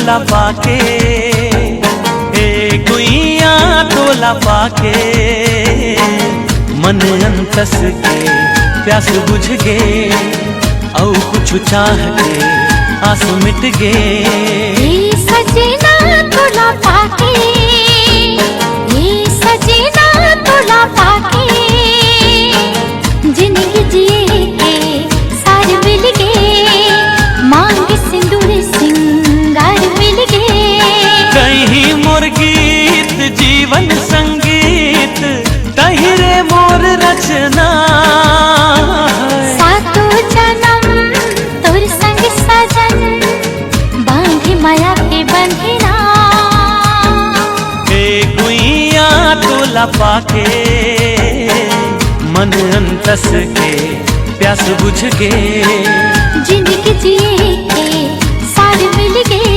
तोला पाके, ए गुइया तोला पाके, मन अंतस के प्यास बुझ गे, औ कुछ चाह के आस मिट गे। सजना तोला पाके, सजना तोला पाके, जिंदगी जिए के सार मिल गे, मांग सिंदूर सिंगार मिल गे। कहीं मोर गीत जीवन संगीत, तहिरे मोर रचना, सातो जन्म तोर संग सजन, बांधे माया के बंधना। ए गुइया तोला पाके, मन अंतस के प्यास बुझ गे, जिंदगी जिए के सार मिल गे।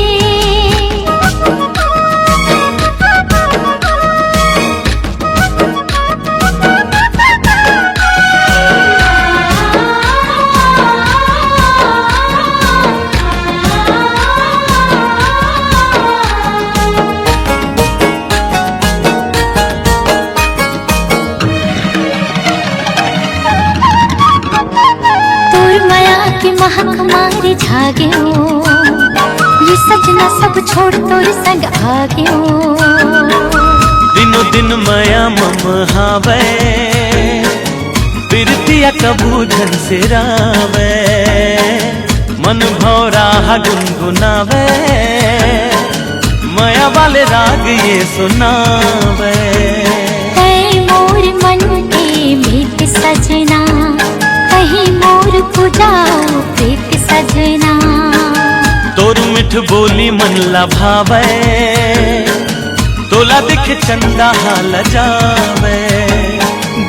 महक मारे झागे हो, ये सजना सब छोड़ तोर संग आगे हो। दिनो दिन माया मम हावे, बिरतिया कबूधन से रावे, मन भौरा गुनगुनावे, माया वाले राग ये सुनावे। मोर मन के मीत सजना, कहीं मोर पुजाओ प्रीत सजना। तोर मिठ बोली मन लभावे, तोला दिख चंदा हाल जावे,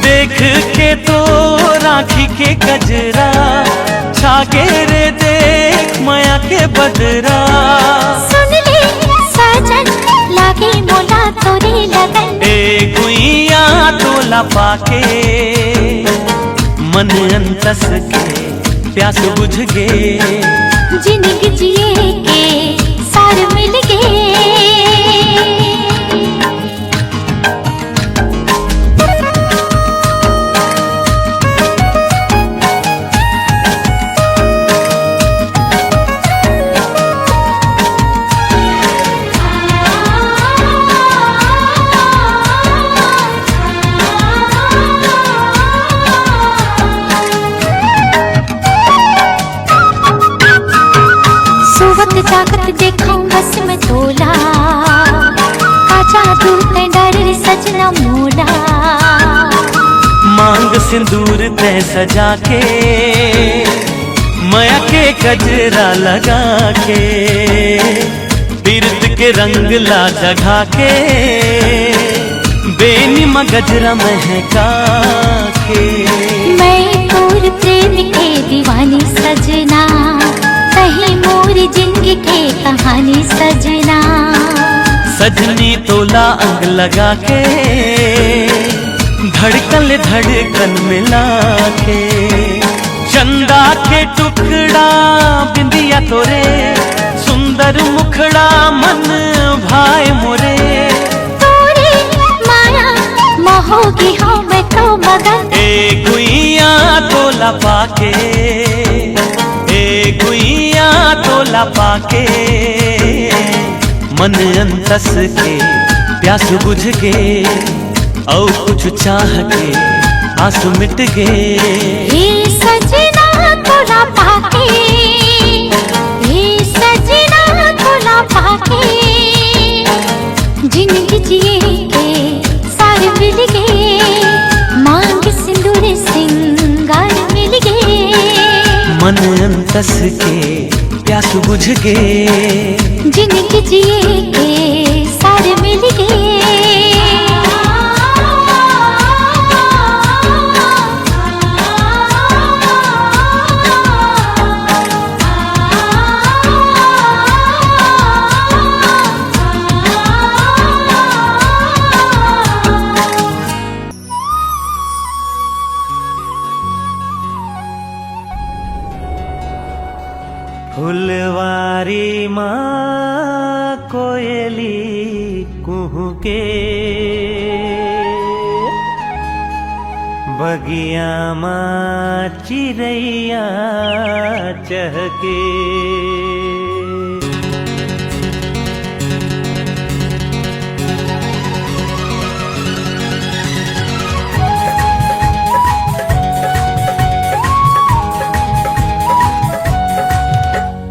देख के तो राखी के गजरा, छागे रे देख माया के बदरा। सुन ले सजन लागे मोला तोरे लगन, ए गुइया तोला पाके, मन अंतस के प्यास बुझ गे, जिंदगी जिए के सार मिल गे। जागत देखूं बस में तोला, काचा दूत डर सजना मोला। मांग सिंदूर तय सजा के, माया के गजरा लगा के, बिरत के रंग ला जगा के, बेनी गजरा महका के। मैं तोर प्रेम के दीवानी सजना, कहीं मोर जिंदगी के कहानी सजना। सजनी तोला अंग लगा के, धड़कन धड़कन मिला के, चंदा के टुकड़ा बिंदिया तोरे, सुंदर मुखड़ा मन भाई मोरे। तोरे माया मोहोगी हो मैं तो मगन, ए गुइया तोला पाके, ए गुइया तोला पाके, मन अंतस के प्यास बुझ गे, औ कुछ चाह के आस मिट गे। सजना तोला पाके, सजना तोला पाके, जिंदगी जिए के सार मिल गे, मांग सिंदूर सिंगार मिल गे। मन अंतस के प्यास बुझ गे, जिंदगी जिए के सार मिल गे। फुलवारी माँ कोयली कुहुके, बगिया माँ चिड़ैया चहके।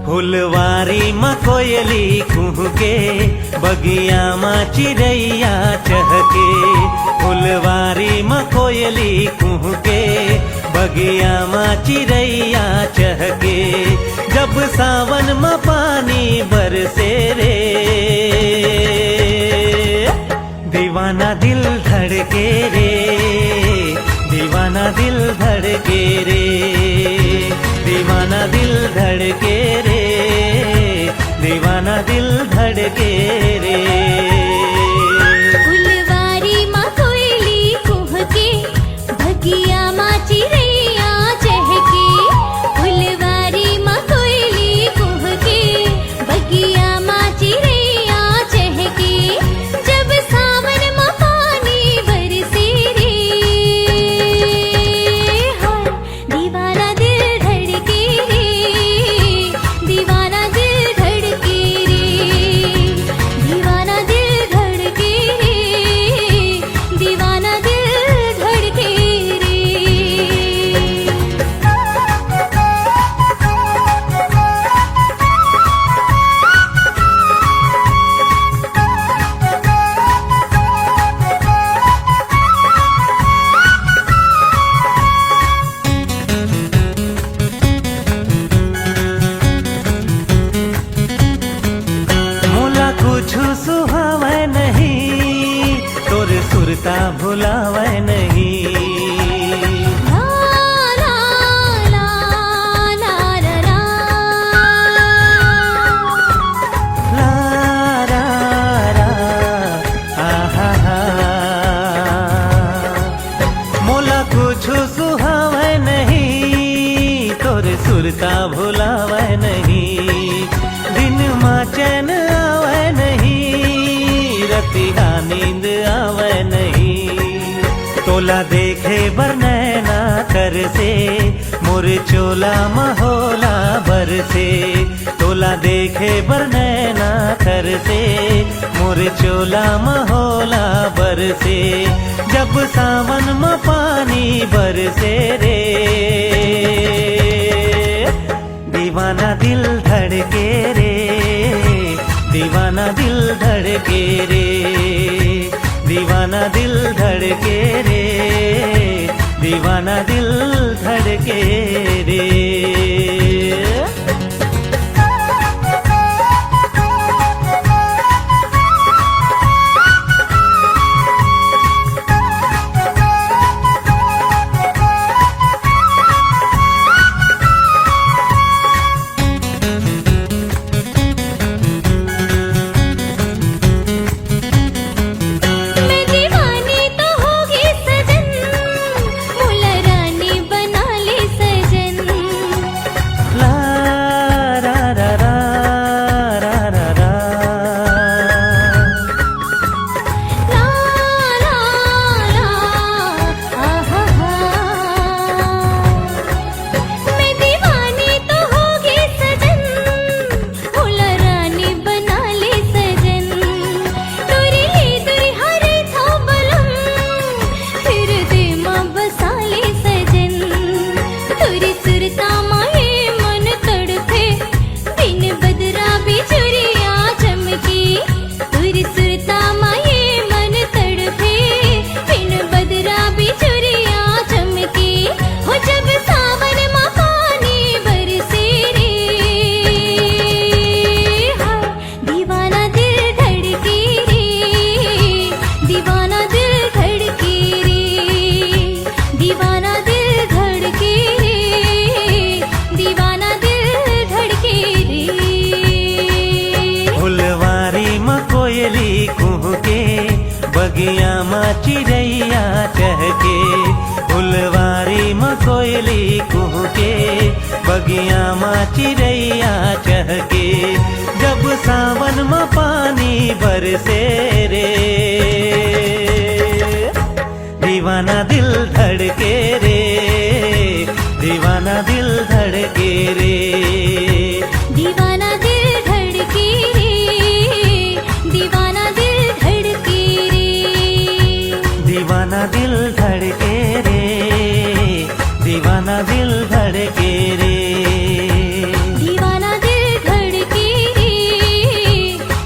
फुलवारी माँ कोयली कुहुके, बगिया माँ चिड़ैया चहके। फुलवारी माँ कोयली कुहुके, बगिया माँ चिड़ैया चहके। जब सावन माँ पानी बरसे रे, दीवाना दिल धड़के रे, दीवाना दिल धड़के रे, दीवाना दिल धड़के रे, दीवाना दिल धड़के रे। फुलवारी माँ कोयली कुहके, बगिया माँ चिड़ैया चहके। फुलवारी माँ कोयली कुहके, बगिया माँ चिड़ैया चहके। जब सावन माँ पानी बरसे रे, हाय दीवाना दिल धड़के रे, दीवाना दिल धड़के रे, दीवाना दिल धड़के रे, दीवाना दिल धड़के रे। मोला कुछ सुहावे नहीं, तोर सुरता भुलावे नहीं। ला ला ला ला ला ला। ला रा रा, आहा हा। मोला कुछ सुहावे नहीं, तोर सुरता भुलावे नहीं। दिन माँ चैन आवे नहीं, रतिया नींद आवे नहीं। तोला देखे बर नैना कर से, मोर चोला महोला बर से। तोला देखे बर नैना कर से, मोर चोला महोला बर से। जब सावन में पानी बरसे रे, दीवाना दिल धड़के रे, दीवाना दिल धड़के रे, दीवाना दिल धड़के रे, दीवाना दिल धड़के रे। मैं दीवानी तो होगी सजन, मुला रानी बना ले सजन। ला रा रा रा रा रा रा। ला ला ला, आहा हा। मैं दीवानी तो होगी सजन, मुला रानी बना ले सजन। तोरी ले तुरी हरे था बलम, फिर दे माँ बसा ले सजन। तुरी सुरता माहे मन तड़पे, बिन बदरा बिजुरिया चमकी। तुरी सुरता माहे मन तड़पे, बिन बदरा बिजुरिया चमकी। हो जब सावन माँ पानी बरसे रे, हाय दीवाना दिल धड़के रे, दीवाना दिल धड़के रे, दीवाना दिल धड़के रे, दीवाना दिल धड़के रे। फुलवारी माँ कोयली कुहुके, बगिया माँ चिड़ैया चहके। फुलवारी माँ कोयली कुहुके, बगिया माँ चिड़ैया चहके, जब सावन में पानी बरसे रे, दीवाना दिल धड़के रे, दीवाना दिल धड़के रे, दीवाना दिल धड़के रे, दीवाना दिल धड़के रे, दीवाना दिल धड़के रे, दीवाना दिल धड़के रे, दीवाना दिल धड़के रे,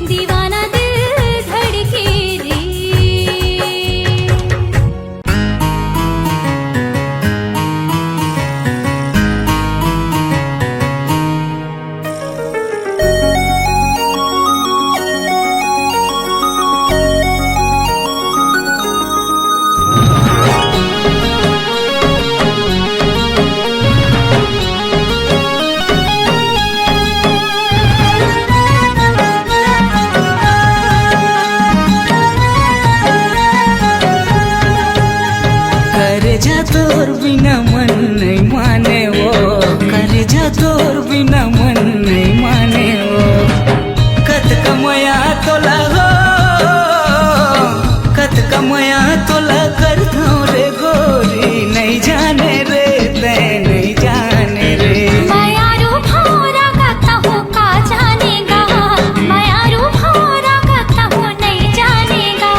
दीवाना दिल धड़के रे। जा तोर बिना मन नहीं माने वो, कर जा तोर बिना मन नहीं माने वो, कत कमया तोला हो, कत कमया तोला कर थो रे गोरी, नहीं जाने रे ते नहीं जाने रे। मायारू भौरा गाता हूँ का जानेगा, मायारू भौरा गाता हूँ नहीं जानेगा,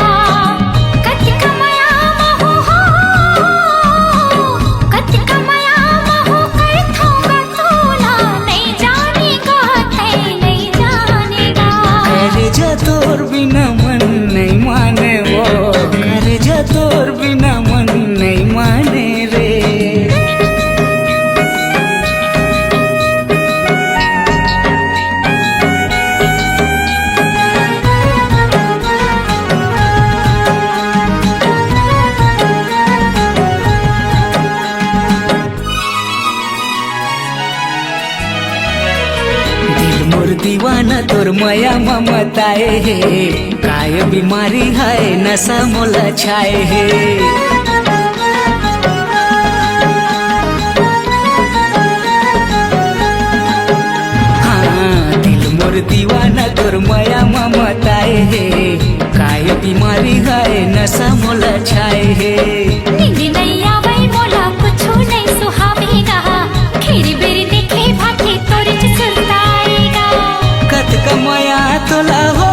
कत कमया महू हो, कत कमया महू कर थोगा तोला, नहीं जानेगा ते नहीं जानेगा। कर जा तोर बिना मन नहीं माने वो, कर जा तोर बिना मन नहीं माने रे। दिल मोर दीवाना तोर माया ममताए है, काय बीमारी है नशा मोला छाए है। हाँ दिल मोर दीवाना तोर माया ममताए है, काय बीमारी है नशा मोला छाए है। नींद नहीं आवे मोला कुछो नहीं सुहावेगा, खीर बेर देखे भाखे तोर सुलताएगा। कत कमया तोला हो,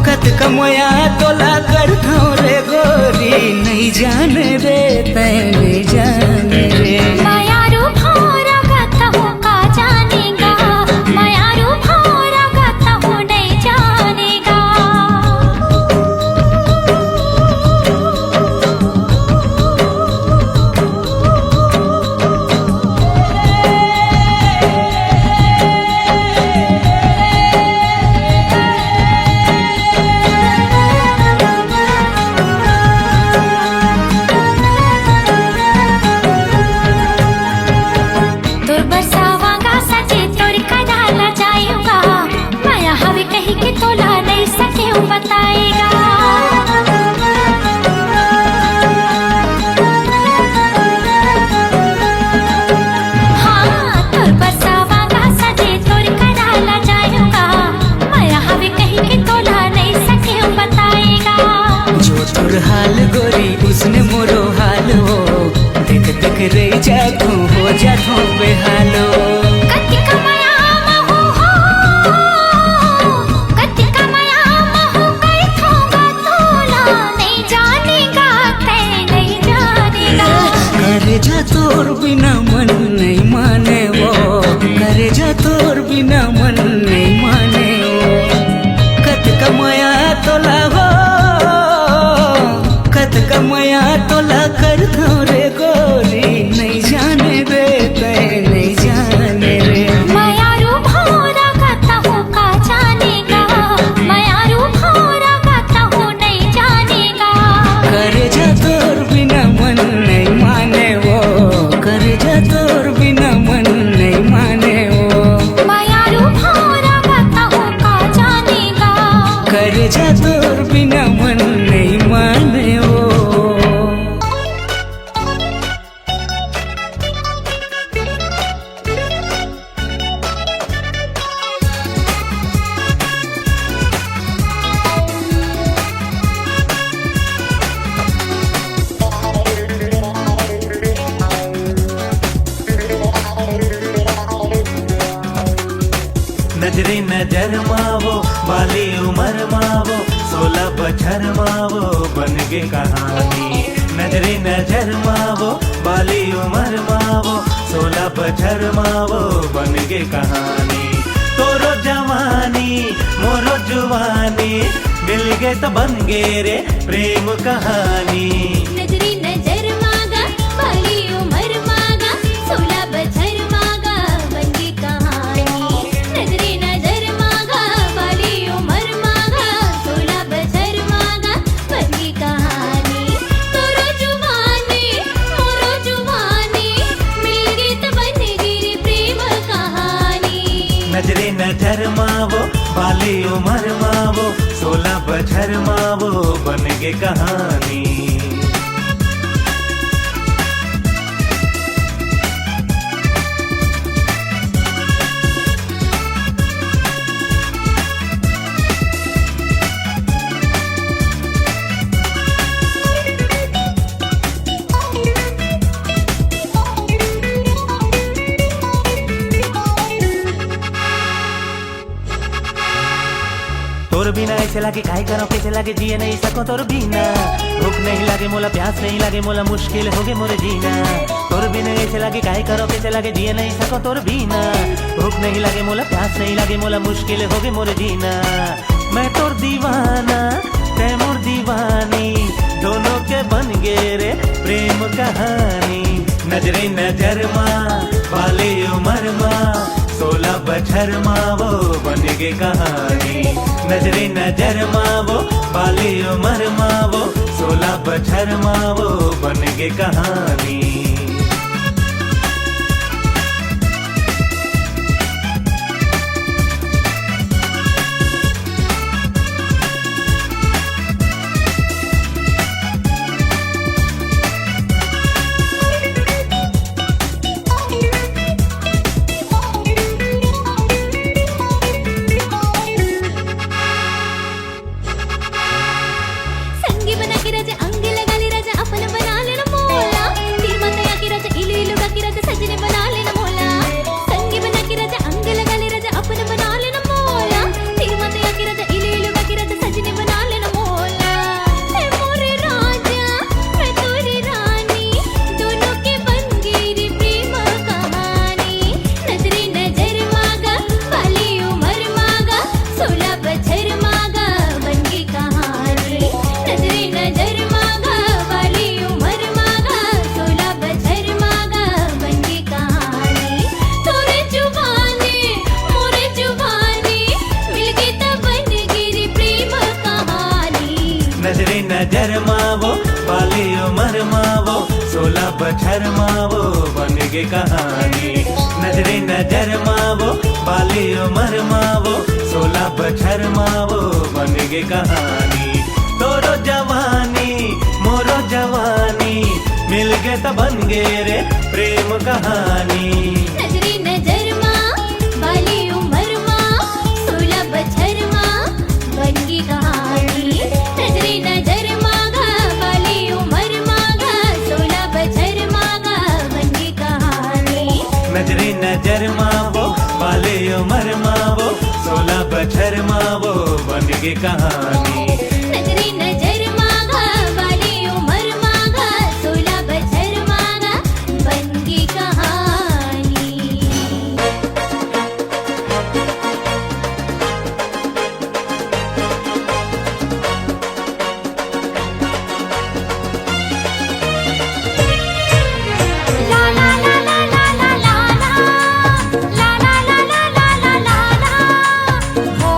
कत कमया तोला कर थो रे गोरी, नहीं जाने रे ते नहीं जाने रे। मायारू भौरा गाता हूँ का जानेगा, मायारू भौरा गाता हूँ नहीं जानेगा। तोर बरसावांगा सजे तोर कदाला जाएगा, माया हवे कही के तोला नहीं सके बताएगा। हाँ तोर बरसावांगा सजे तोर कदाला जाएगा, माया हवे कही के तोला नहीं सके बताएगा। जो तोर हाल गोरी उसने मोरो हाल हो, देख देख रे जातू हो जातू बेहालो। कत कमया महू हो, कत कमया महू कर थोगा तोला, नहीं जानेगा ते नहीं जानेगा। कर जा तोर बिना मन नहीं माने वो, कर जा तोर बिना मन नहीं माने वो, कत कमया तोला हो, कत कमया तोला कर थो रे गोरी, नहीं जाने रे ते नहीं जाने रे। मायारू भौरा गाता हूँ का जानेगा, मायारू भौरा गाता हूँ नहीं जानेगा। कर जा तोर बिना मन नहीं माने वो, कर जा तोर नजरे नजर मावो बाली उमर मावो 16 बछर मावो बन गे कहानी नजरे नजर मावो बाली उमर मावो 16 बछर मावो बन गे कहानी तोरो जवानी मोरो जुवानी मिल गे तो बन गे रे प्रेम कहानी नजरे नजर मागा बाली उमर मागा 16 बछर मागा बन गे कहानी नजरे नजर मागा बाली उमर मागा 16 बछर मागा बन गे कहानी तोरो जुवानी मोरो जुवानी मिल गे तो बन गे रे प्रेम कहानी नजरे नजर मावो बाली उमर मावो 16 बछर मावो बन गे कहानी तोर बिना ऐसे लागे काहे करो कैसे लागे जिए नहीं सको तोर बिना भूख नहीं लागे मोला प्यास नहीं लागे मोला मुश्किल हो गए मोरे जीना तोर बिना ऐसे लागे काहे करो कैसे लागे जिए नहीं सको तोर बिना भूख नहीं लागे मोला प्यास नहीं लागे मोला मुश्किल हो गए मोरे जीना मैं तोर दीवाना तै मोर दीवानी दोनों के बन गे रे प्रेम कहानी नजरे नजर माँ बाली उमर माँ 16 बछर मावो बन गे कहानी नजरे नजर मावो बाली उमर मावो 16 बछर मावो बन गे कहानी संगी बना के राजा अंग लगा ले राजा अपन बना लेना मोला तीर माता के राजा इली लुगा के राजा सजने बना लेना मोला संगी बना के राजा अंग लगा ले राजा अपन बना लेना मोला तीर माता के राजा इली लुगा के राजा सजने बना लेना मोला हे मोरे राजा मैं तोरी रानी दोनों के बन गे रे प्रेम कहानी नजरे नजर मागा बाली उमर मागा 16 बछर मागा बन गे कहानी नजरे नजर मागा बाली उमर मागा 16 बछर मागा बन गे कहानी तोरे जुबानी मोरे जुबानी मिल गे तो बन गे रे प्रेम कहानी नजरे नजर मावो बाली उमर मावो 16 बछर मावो बन गे कहानी नजरे नजर मावो बाली उमर मावो 16 बछर मावो बन गे कहानी तोरो जवानी मोरो जवानी मिल गे तो बन गे रे प्रेम कहानी नजरे नजर माँ बाली उमर माँ 16 बछर माँ बन गे कहानी नजरे नजर मागा बाली उमर मागा 16 बछर मागा बन गे कहानी नजरे नजर मावो बाली उमर मावो 16 बछर मावो बन गे कहानी नजरे नजर मागा बाली उमर मागा 16 बछर मागा बन गे कहानी ला ला ला ला ला ला ला ला ला ला ला ला ला ला ला हो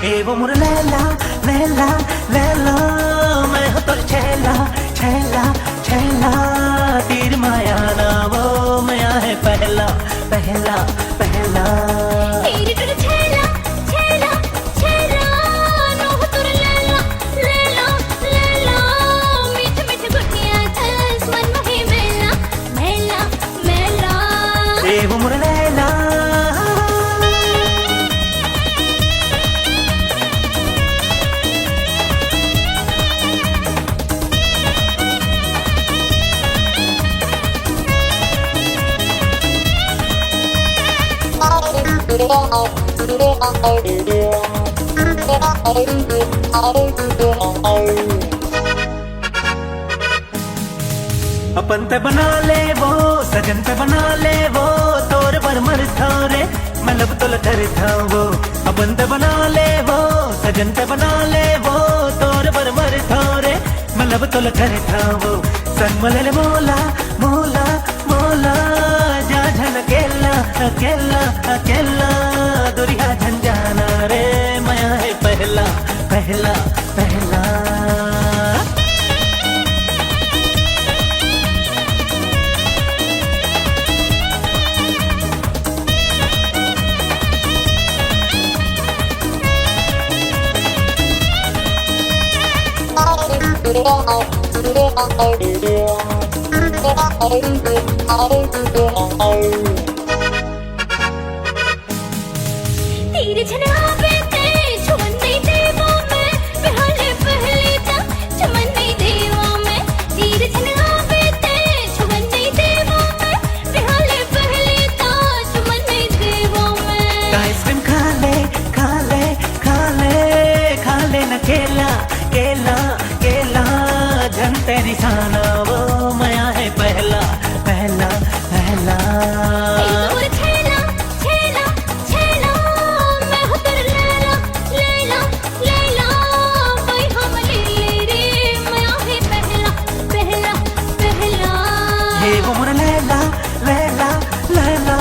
ए वो मोर लैला लैला लैला, मैं हूँ तोर छैला छैला छैला, तीर माया ना वो माया है पहला पहला पहला। तेरी तुर छैला छैला छैला, नो हो तुर लैला लैला लैला, मीठ मीठ गुटिया थस मन मोहे मेला मेला मेला। ए वो मोर लैला अपन ते बना ले वो सजन ते बना ले वो, तोर पर मर था रे मैं लब तुल कर था वो। अपन ते बना ले वो सजन ते बना ले वो, तोर पर मर था रे मैं लब तुल कर था वो। संग मले मोला मोला मोला, जा झन अकेला अकेला अकेला, दुरिया झंझाना रे माया है पहला पहला पहला। तेरे झन आवे ते छुमन नहीं देवा मैं, बिहाले पहले ता छुमन नहीं देवा मैं। तेरे झन आवे ते छुमन नहीं देवा मैं, बिहाले पहले ता छुमन नहीं देवा मैं। आइसक्रीम खा ले खा ले खा ले खा ले न केला केला केला, झन तेरी साना वो माया है पहला पहला पहला। तुर छैला छैला छैला, मैं हूँ तुर लैला लैला लैला, वही हम ले रे माया है पहला पहला पहला। ये वो मोर लैला लैला लैला,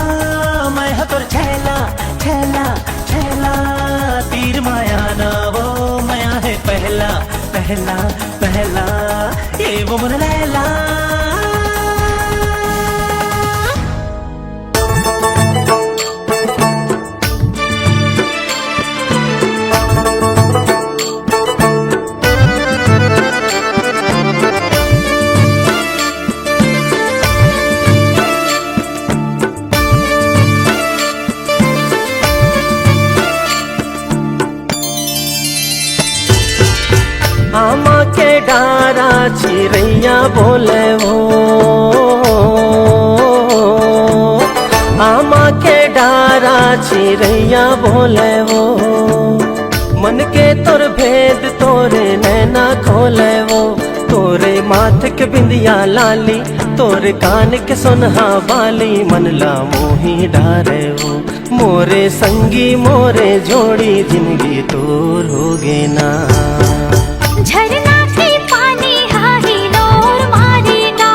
मैं हूँ तुर छैला छैला छैला, तीर माया ना वो माया है पहला पहला पहला। ये वो मोर लैला आमा के डारा चिड़ैया बोले वो, आमा के डारा चिड़ैया बोले वो, मन के तोर भेद तोरे नैना खोले वो। तोरे माथ के बिंदिया लाली, तोरे कान के सुनहा बाली, मन ला मोही डारे वो। मोरे संगी मोरे जोड़ी जिंदगी तोर होगे ना। झरना के पानी हाही नोर मारेगा,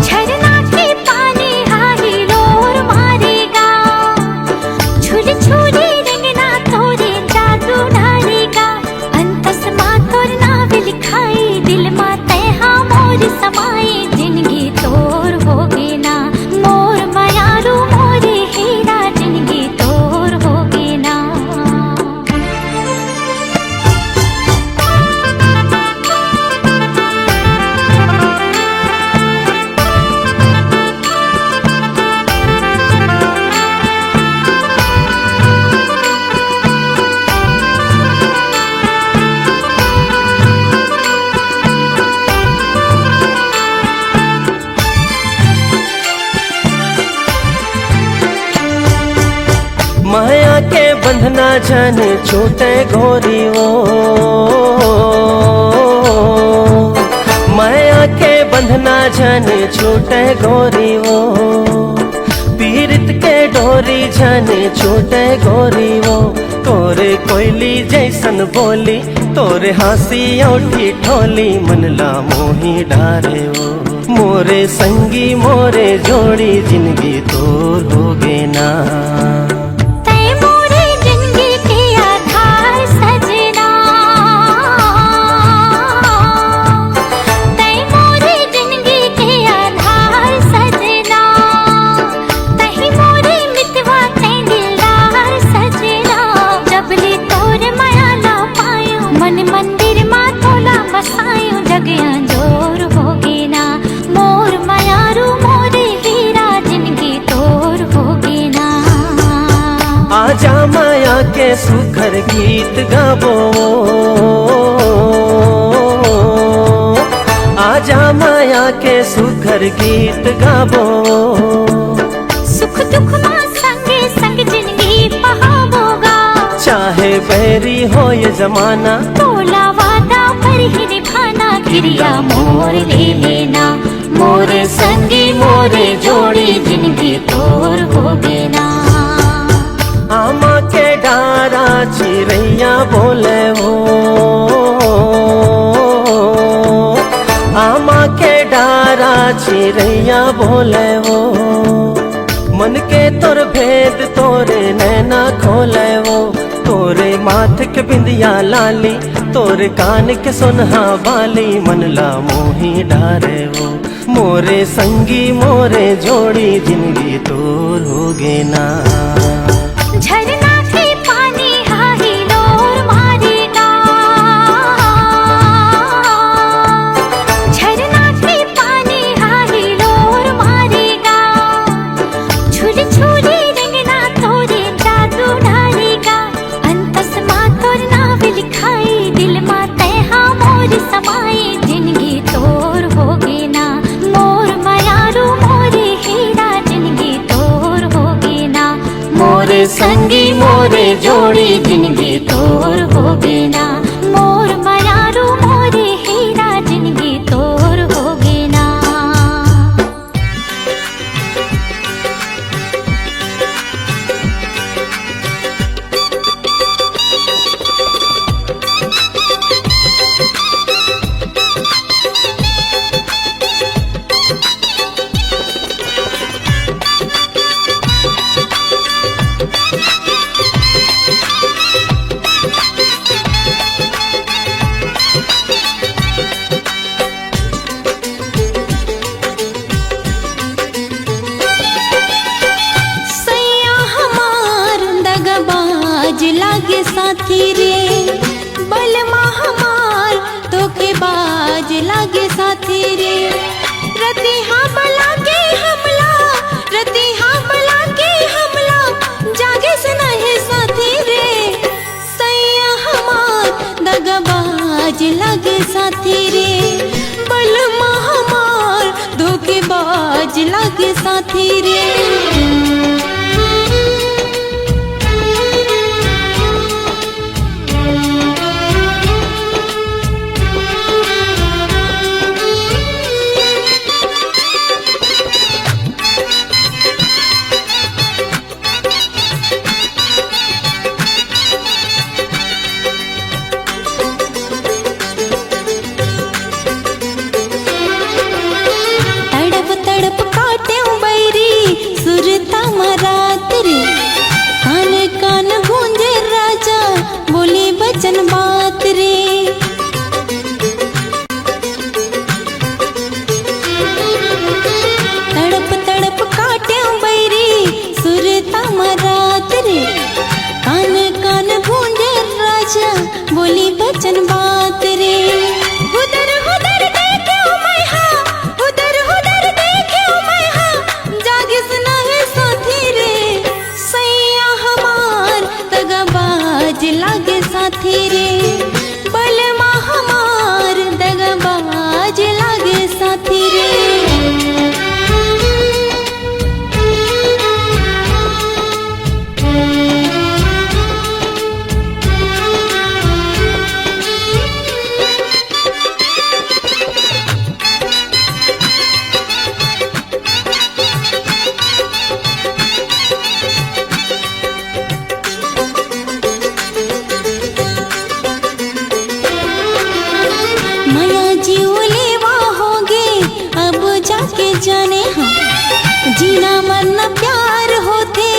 झरना के पानी हाही नोर मारेगा, छुरी छुरी रंगना तोरे जादू डालेगा। अंतस माँ तोर नाव लिखाई, दिल माँ तैहा मोर समाए, जिंदगी तोर होगे ना। मोर मयारू मोरे हीरा, जिंदगी तोर होगे ना। माया के बंधना जन छूटे गोरी वो, माया के बंधना जन छूटे गोरी वो, पीरित के डोरी जन छूटे गोरी वो। तोरे कोयली जैसन बोली, तोरे हंसी औठी ठोली, मन ला मोही डारे वो। मोरे संगी मोरे जोड़ी जिंदगी तोर होगे ना। तै मोरे जिंदगी के आधार सजना, तै मोरे जिंदगी के आधार सजना, तही मोरे मितवा तै दिलदार सजना। जबले तोर माया ना पायो मन मंदिर मा तोला बसायो, जगया जोर होगे ना मोर मायारू मोरे हीरा जिंदगी तोर होगे ना। आजा माया के सुखर गीत गाबो, आजा माया के सुखर गीत गाबो। सुख दुख मां संगे संग जिंदगी बहावोगा, चाहे बैरी हो ये जमाना तोला वादा पर ही निभाना। क्रिया मोर ले लेना मोरे संगी मोरे जोड़ी जिंदगी तोर होगे ना। आमा के डारा चिड़ैया बोले हो, आमा के डारा चिड़ैया बोले हो। मन के तोर भेद तोरे नैना खोले हो, तोरे माथ के बिंदिया लाली तोरे कान के सुनहा बाली। मन ला मोही डारे हो मोरे संगी मोरे जोड़ी जिंदगी तोर होगे ना। झरना के पानी हाही लोर मारेगा, झरना के पानी हाही लोर मारेगा। छुरी छुरी रंगना तोरे जादू डालेगा, अंतस माँ तोर नाव लिखाई दिल माँ तैहा मोर समाई। जिंदगी तोर होगे ना मोर मायारू मोरे हीरा जिंदगी तोर होगे ना। मोरे संगी मोरे जोड़ी जिंदगी तोर होगे ना, मोर मायारू मोरे हीरा जिंदगी तोर होगे ना। सैया हमार दगबाज लागे साथी रे, बलमा हमार धोखेबाज लागे साथी रे। रतिहा बला के हमला, रतिहा बला के हमला, जागे से नहीं साथी रे। सैया हमार दगबाज लागे साथी रे, बलमा हमार धोखेबाज लागे साथी रे। तड़प तड़प काटे बैरी सुरता मरात रे, कान कान गूंजे राजा बोली बचन बात रे। तड़प तड़प काटे बैरी सुरता मरात रे, कान कान गूंजे राजा बोली बचन बात रे। उधर उधर देखे मैं हाँ, उधर उधर देखे मैं हाँ, जागे सुना है साथी रे। सैया हमार दगाबाज लागे साथी रे, बलमा हमार दगाबाज लागे साथी रे। मन प्यार होते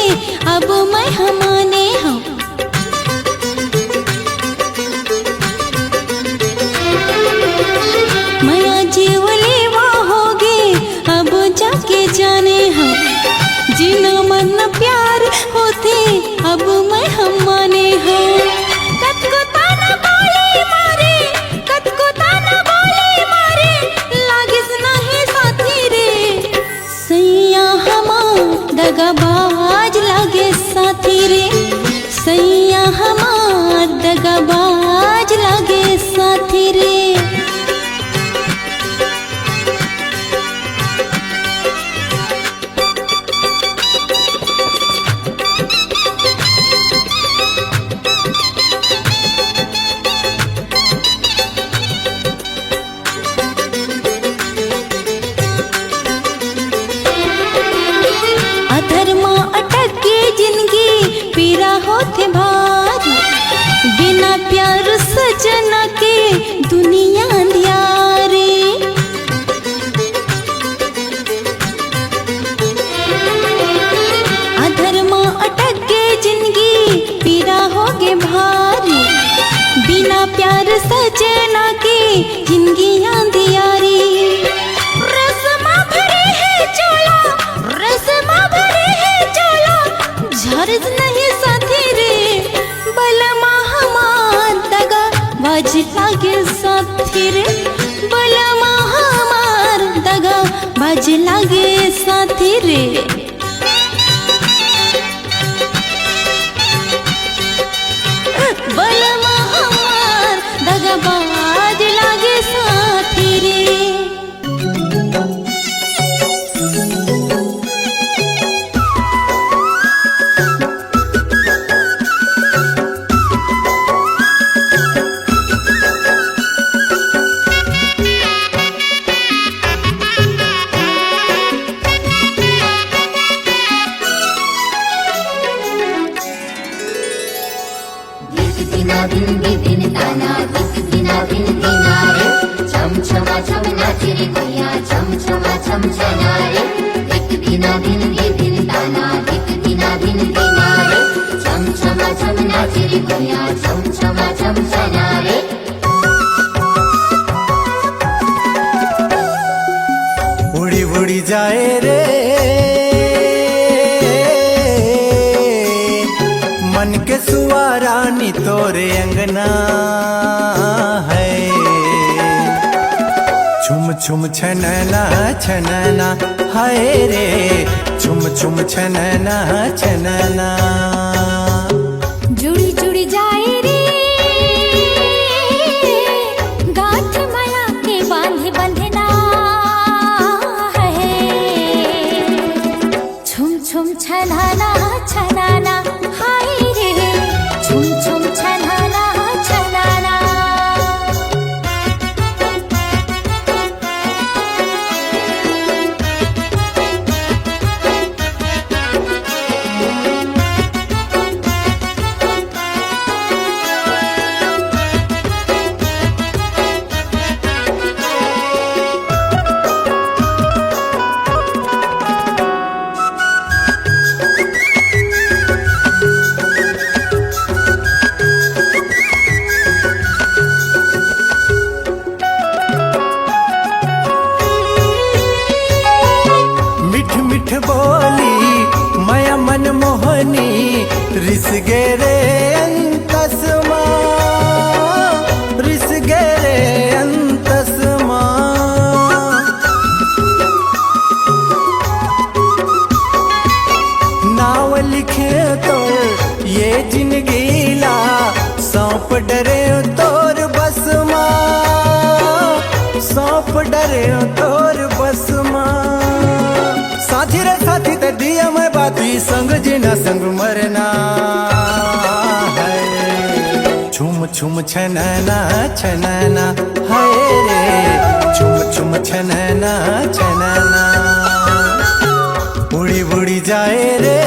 अब मैं हमाने हूँ माया जीवले वो होगे अब जाके जाने हम जिना मन प्यार होते अब मैं हमाने हूँ कत को ताना बोले मारे कत को ताना बोले मारे लागिस नहीं साथी रे सैया हमा दगाबाज लागे साथी रे सैया हमा दगाबाज लागे साथी रे होते भारी बिना प्यार सजना के दुनिया अंधियारे अधर्मा अटक के जिंदगी पीरा होगे भारी बिना प्यार सजना के जिंदगी अंधियारी रस्मा भरे है चोला रस्मा भरे है चोला झरज नहीं बाज लागे साथी रे बलमा हमार दगा बाज लागे साथी रे बलमा हमार दगा बाज लागे साथी रे उड़ी उड़ी जाए रे मन के सुवारानी तोरे अंगना है छुम छुम छनना छनना हाय रे छुम छुम छनना छनना जुड़ी जुड़ी जाए रे गांठ माया के बांधे बंधना है छुम छुम छनाना छनाना हाय रे छुम छुम छनाना छनाना रिस गेरे अंतसमा रिस गेरे अंतसमा नाव लिखे तो ये जिंदगीला सौंप डरे तोर बसमा सौंप डरे तोर बसमा साथी रे साथी ते दिया मैं बाती संग जीना संग मरना है छुम छुम छनना छनना हाय रे छुम छुम छनना छनना उड़ी उड़ी जाए रे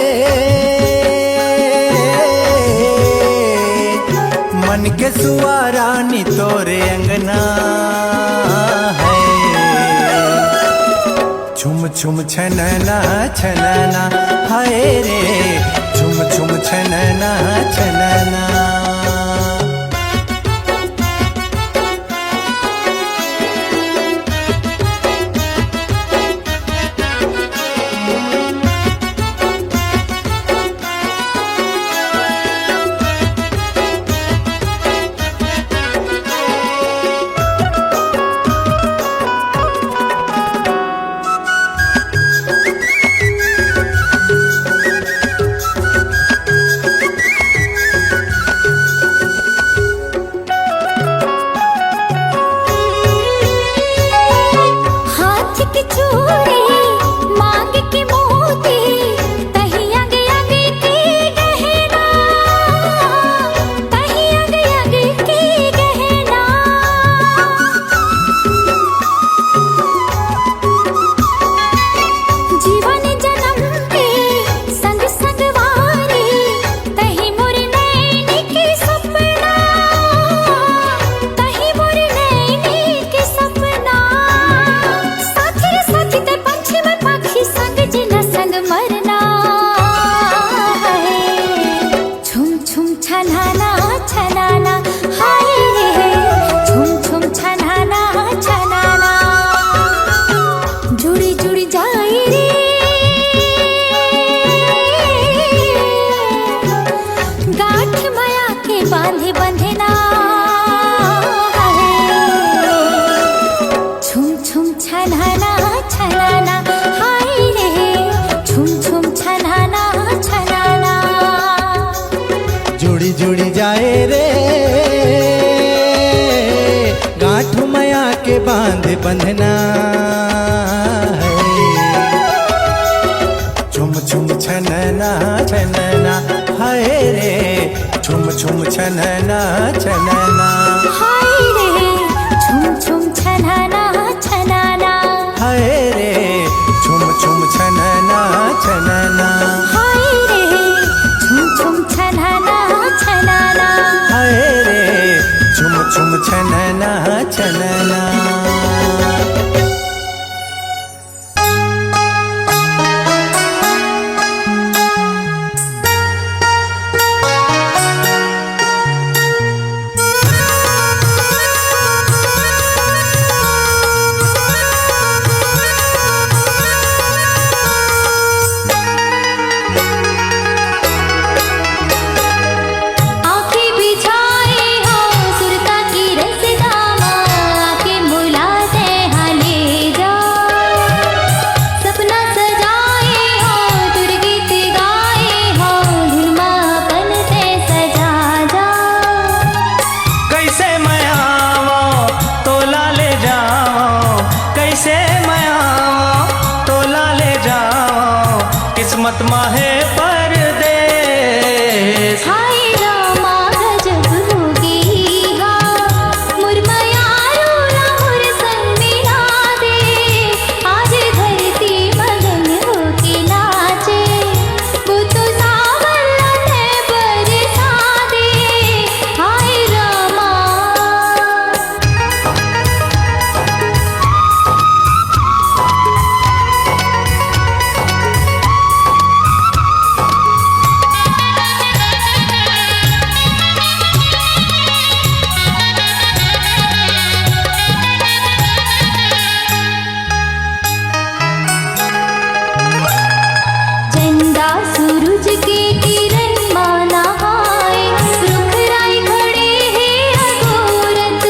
मन के सुवारानी तोरे अंगना है छुम छुम छनना छनना हाय रे छुम छुम छनना छनना हाथ की चूड़ी मांग की मोती तही अंग अंग की गहना तही अंग अंग की गहना जीवन जन्म के संग संग वारी तही मोर नैन की सपना तही मोर नैन की सपना साथी साथी ते पंछी में पक्षी संग जिना संग मरना है छुम छुम छनाना छनाना हाय रे छुम छुम छनाना छनाना जुड़ी जुड़ी जाए रे गांठ माया के बांधे बंधना है छुम छुम छनाना छनाना हाय रे छुम छुम छनाना छनाना जुड़ी जुड़ी जाए रे गांठ माया के बांध बंधना है छुम छुम छनना छनना हाय रे छुम छुम छनना छनना हाय रे छुम छुम छनाना छनाना हाय रे छुम छुम छनना छनना हाय रे छुम छुम छनाना छनाना हाय रे छुम छुम छनना छनना आके बिछाए हो सुरता की रसदामा आके मुलाते हाले जा सपना सजाए हो दुर्गीत गाए हो धुरमापन से सजा जा कैसे मैं आवो तोला ले जाओ कैसे मैं आवो तोला ले जाओ किस्मत माहे परदेस हाय रामा गजब होगी हा मुरमया रोला मुर संग मिला दे आज धरती मगन होके नाचे वो तो सावन है बरसा दे हाय रामा चंदा सूरज के किरण माना हाय रुख राय खड़े हैं अघोरत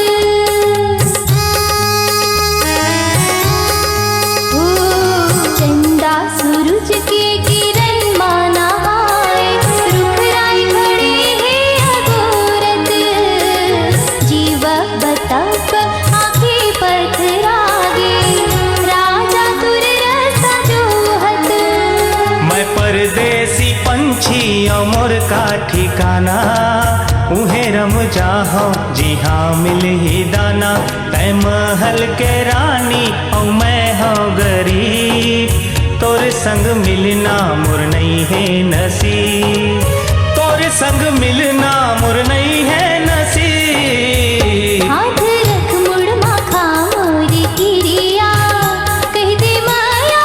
ओ चंदा सूरज के किरण माना हाय रुख राय खड़े हैं अघोरत जीव बतक आंखें पथरागे राजा तुर रसा जोहत मैं परदेसी पंछी अमर का ठिकाना उन्हें रम जाहो जी हाँ मिल ही दाना तय महल के रानी और मैं हो गरीब तोर संग मिलना मुर नहीं है नसीब तोर संग मिलना मुर नहीं है नसीब हाथ रख मुड़ माखा मोरी किरिया कह दे माया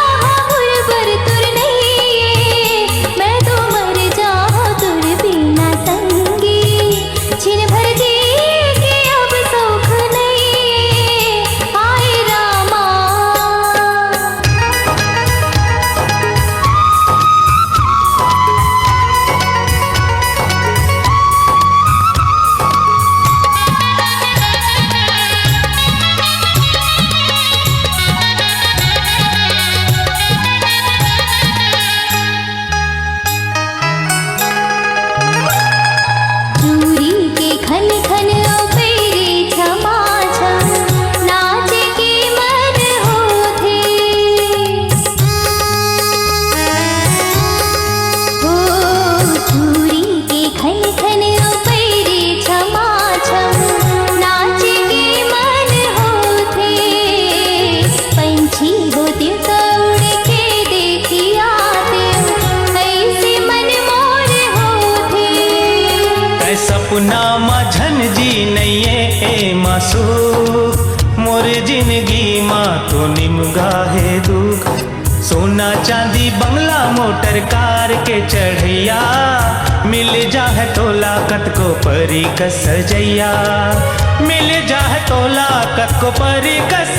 सपना माँ झनजी नैये ए मासू मोर जिंदगी माँ तो निमगा है दुख सोना चांदी बंगला मोटर कार के चढ़ैया मिल जा है तोला कत को परी कस सजैया मिल जा है तोला कत को परी कस